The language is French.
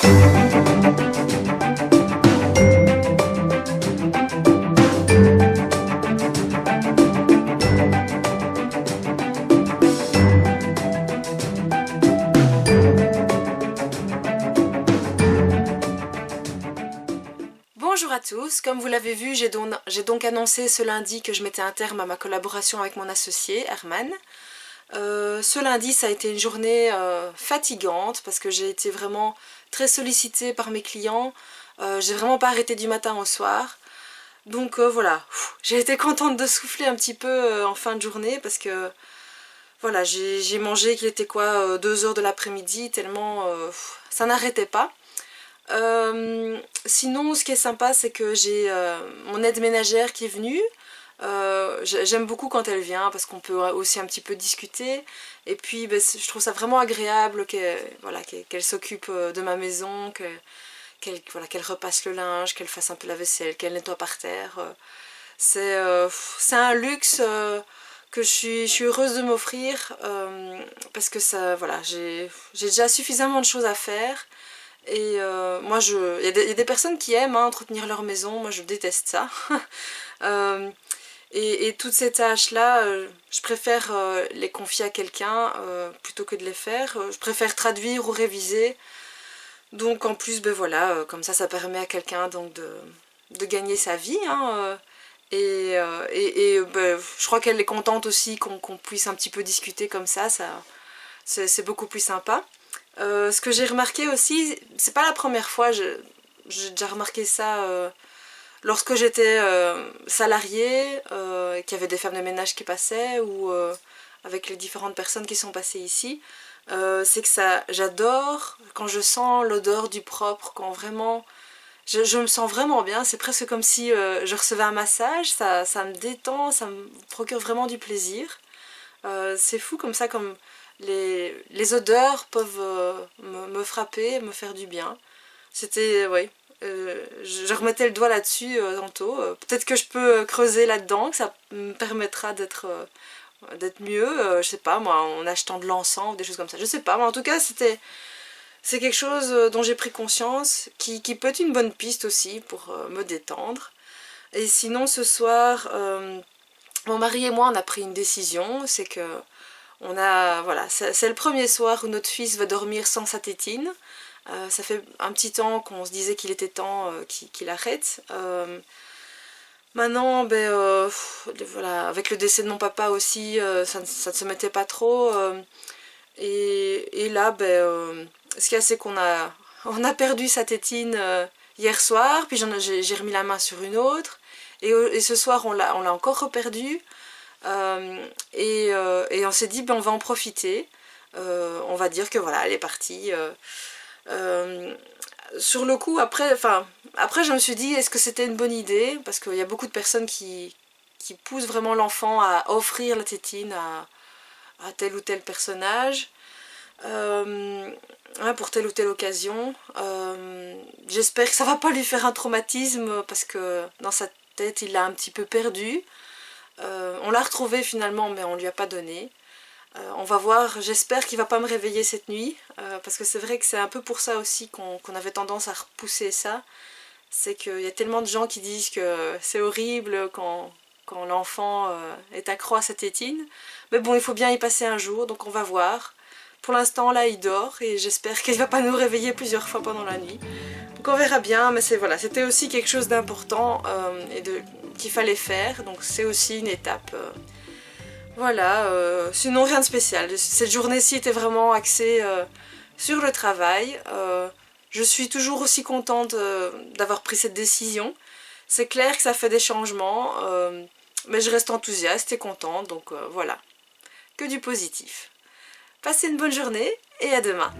Bonjour à tous, comme vous l'avez vu, j'ai donc annoncé ce lundi que je mettais un terme à ma collaboration avec mon associé, Herman. Ce lundi, ça a été une journée fatigante parce que j'ai été vraiment très sollicitée par mes clients. J'ai vraiment pas arrêté du matin au soir. Donc voilà, j'ai été contente de souffler un petit peu en fin de journée parce que voilà, j'ai mangé qu'il était quoi 2 heures de l'après-midi tellement ça n'arrêtait pas. Sinon, ce qui est sympa, c'est que j'ai mon aide ménagère qui est venue. J'aime beaucoup quand elle vient parce qu'on peut aussi un petit peu discuter. Et puis, ben, je trouve ça vraiment agréable qu'elle s'occupe de ma maison, qu'elle repasse le linge, qu'elle fasse un peu la vaisselle, qu'elle nettoie par terre. C'est un luxe que je suis heureuse de m'offrir parce que ça, voilà, j'ai déjà suffisamment de choses à faire. Et moi, il y a des personnes qui aiment entretenir leur maison, moi je déteste ça. Et toutes ces tâches-là, je préfère les confier à quelqu'un plutôt que de les faire. Je préfère traduire ou réviser. Donc en plus, ben voilà, comme ça permet à quelqu'un donc de gagner sa vie. Ben, je crois qu'elle est contente aussi qu'on puisse un petit peu discuter comme ça c'est beaucoup plus sympa. Ce que j'ai remarqué aussi, c'est pas la première fois, j'ai déjà remarqué ça lorsque j'étais salariée, qu'il y avait des femmes de ménage qui passaient ou avec les différentes personnes qui sont passées ici. C'est que j'adore quand je sens l'odeur du propre, quand vraiment je me sens vraiment bien. C'est presque comme si je recevais un massage, ça me détend, ça me procure vraiment du plaisir. C'est fou comme ça, comme les odeurs peuvent me frapper, me faire du bien. C'était, oui, je remettais le doigt là-dessus tantôt. Peut-être que je peux creuser là-dedans, que ça me permettra d'être mieux, je sais pas moi, en achetant de l'encens ou des choses comme ça. Je sais pas, mais en tout cas c'est quelque chose dont j'ai pris conscience, qui peut être une bonne piste aussi pour me détendre. Et sinon ce soir, mon mari et moi on a pris une décision, c'est que voilà, c'est le premier soir où notre fils va dormir sans sa tétine. Ça fait un petit temps qu'on se disait qu'il était temps qu'il arrête. Maintenant, ben, voilà, avec le décès de mon papa aussi, ça ne se mettait pas trop. Et là, ben, ce qu'il y a, c'est qu'on on a perdu sa tétine hier soir, puis j'ai remis la main sur une autre. Et ce soir, on l'a encore reperdue. Et on s'est dit ben on va en profiter, on va dire que voilà elle est partie. Sur le coup après je me suis dit est-ce que c'était une bonne idée, parce qu'il y a beaucoup de personnes qui poussent vraiment l'enfant à offrir la tétine à tel ou tel personnage pour telle ou telle occasion. J'espère que ça va pas lui faire un traumatisme parce que dans sa tête il l'a un petit peu perdu. On l'a retrouvé finalement mais on lui a pas donné. On va voir, j'espère qu'il va pas me réveiller cette nuit parce que c'est vrai que c'est un peu pour ça aussi qu'on avait tendance à repousser ça. C'est qu'il y a tellement de gens qui disent que c'est horrible quand l'enfant est accro à sa tétine. Mais bon, il faut bien y passer un jour, donc on va voir. Pour l'instant là il dort et j'espère qu'il va pas nous réveiller plusieurs fois pendant la nuit. Donc on verra bien, mais voilà, c'était aussi quelque chose d'important qu'il fallait faire, donc c'est aussi une étape. Voilà, sinon rien de spécial. Cette journée-ci était vraiment axée sur le travail. Je suis toujours aussi contente d'avoir pris cette décision. C'est clair que ça fait des changements, mais je reste enthousiaste et contente, donc voilà, que du positif. Passez une bonne journée et à demain.